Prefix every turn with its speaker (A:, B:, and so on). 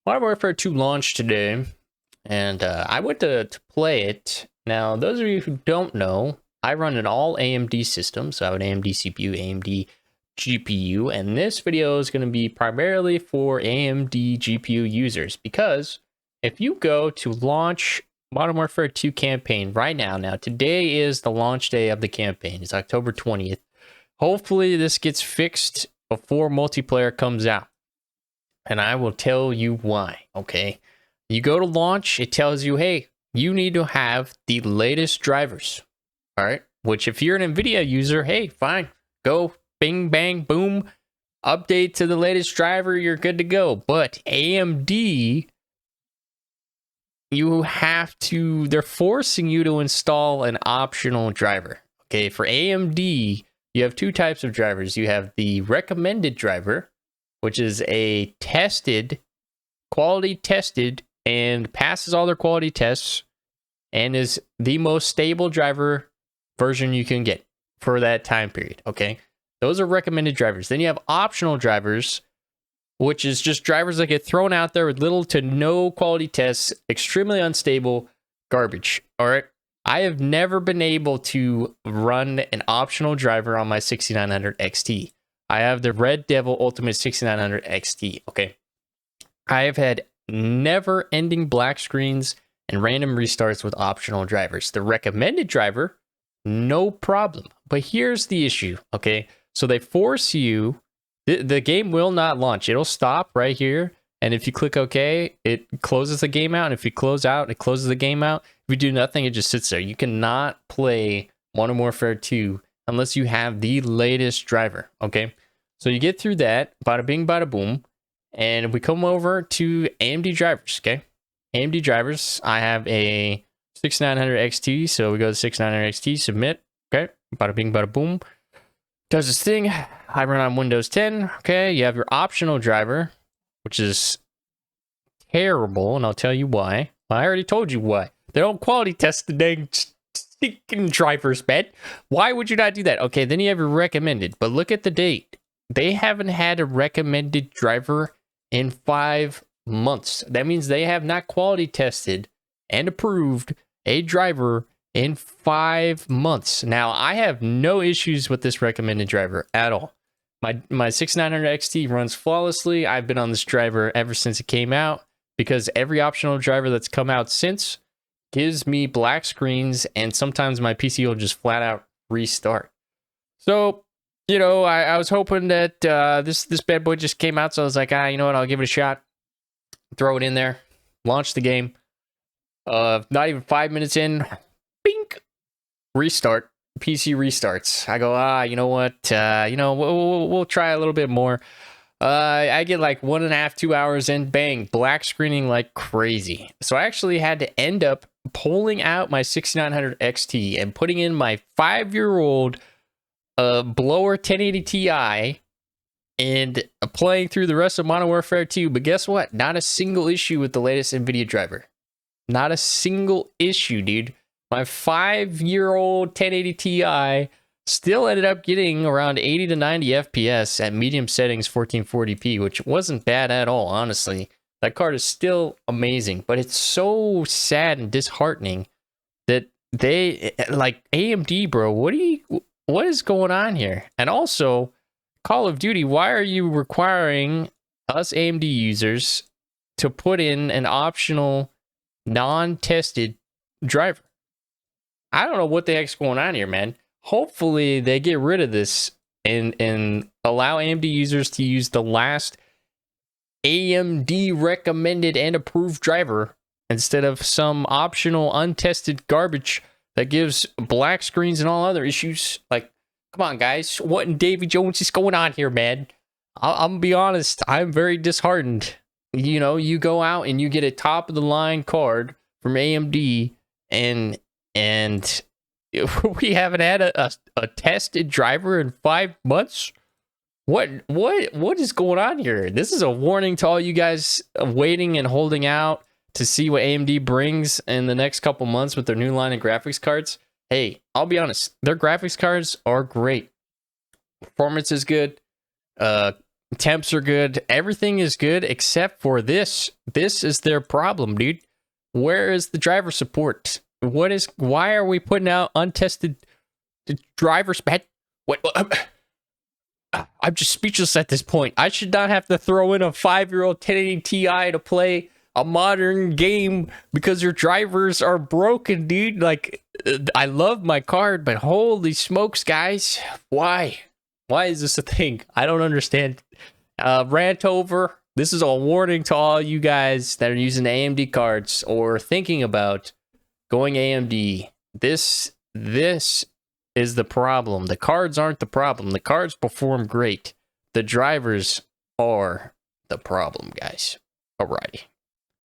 A: Modern Warfare 2 launched today, and I went to play it. Now, those of you who don't know, I run an all AMD system, so I have an AMD CPU, AMD GPU, and this video is going to be primarily for AMD GPU users, because if you go to launch Modern Warfare 2 campaign right now, today is the launch day of the campaign, it's October 20th. Hopefully this gets fixed before multiplayer comes out. And I will tell you why, okay? You go to launch, it tells you, hey, you need to have the latest drivers, all right? Which if you're an Nvidia user, hey, fine. Go, bing, bang, boom, update to the latest driver, you're good to go. But AMD, you have to, they're forcing you to install an optional driver, okay? For AMD, you have two types of drivers. You have the recommended driver, which is a quality tested, and passes all their quality tests, and is the most stable driver version you can get for that time period, okay? Those are recommended drivers. Then you have optional drivers, which is just drivers that get thrown out there with little to no quality tests, extremely unstable garbage, all right? I have never been able to run an optional driver on my 6900 XT. I have the Red Devil Ultimate 6900 XT, okay? I have had never-ending black screens and random restarts with optional drivers. The recommended driver, no problem. But here's the issue, okay? So they force you, the game will not launch. It'll stop right here, and if you click OK, it closes the game out, and if you close out, it closes the game out. If you do nothing, it just sits there. You cannot play Modern Warfare 2 unless you have the latest driver, okay? So you get through that, bada bing, bada boom, and we come over to AMD drivers, okay? AMD drivers, I have a 6900 XT, so we go to 6900 XT, submit, okay? Bada bing, bada boom. Does this thing. I run on Windows 10, okay? You have your optional driver, which is terrible, and I'll tell you why. Well, I already told you why. They don't quality test the dang stinking drivers, man. Why would you not do that? Okay, then you have your recommended, but look at the date. They haven't had a recommended driver in 5 months. That means they have not quality tested and approved a driver in 5 months. Now, I have no issues with this recommended driver at all. My 6900 XT runs flawlessly. I've been on this driver ever since it came out, because every optional driver that's come out since gives me black screens, and sometimes my PC will just flat out restart. So, you know, I was hoping that this bad boy just came out, so I was like, you know what, I'll give it a shot. Throw it in there. Launch the game. Not even 5 minutes in, bink, restart. PC restarts. I go, you know what, we'll try a little bit more. I get like 1.5, 2 hours in, bang, black screening like crazy. So I actually had to end up pulling out my 6900 XT and putting in my 5-year-old blower 1080 Ti and playing through the rest of Modern Warfare 2. But guess what? Not a single issue with the latest Nvidia driver. Not a single issue, dude. My 5-year-old 1080 Ti still ended up getting around 80 to 90 FPS at medium settings, 1440p, which wasn't bad at all, honestly. That card is still amazing, but it's so sad and disheartening that they, like, AMD, bro, what is going on here? And also, Call of Duty, why are you requiring us AMD users to put in an optional non-tested driver? I don't know what the heck's going on here, man. Hopefully they get rid of this and allow AMD users to use the last AMD recommended and approved driver instead of some optional untested garbage that gives black screens and all other issues. Like, come on, guys. What in Davy Jones is going on here, man? I'm gonna be honest. I'm very disheartened. You know, you go out and you get a top of the line card from AMD, and we haven't had a tested driver in 5 months. What is going on here? This is a warning to all you guys waiting and holding out to see what AMD brings in the next couple months with their new line of graphics cards. Hey, I'll be honest, their graphics cards are great. Performance is good. Temps are good. Everything is good except for this. This is their problem, dude. Where is the driver support? Why are we putting out untested driver spec? What? I'm just speechless at this point. I should not have to throw in a 5-year-old 1080 Ti to play a modern game because your drivers are broken, dude. Like, I love my card, but holy smokes, guys. Why? Why is this a thing? I don't understand. Rant over. This is a warning to all you guys that are using AMD cards or thinking about going AMD. This is the problem. The cards aren't the problem. The cards perform great. The drivers are the problem, guys. Alrighty.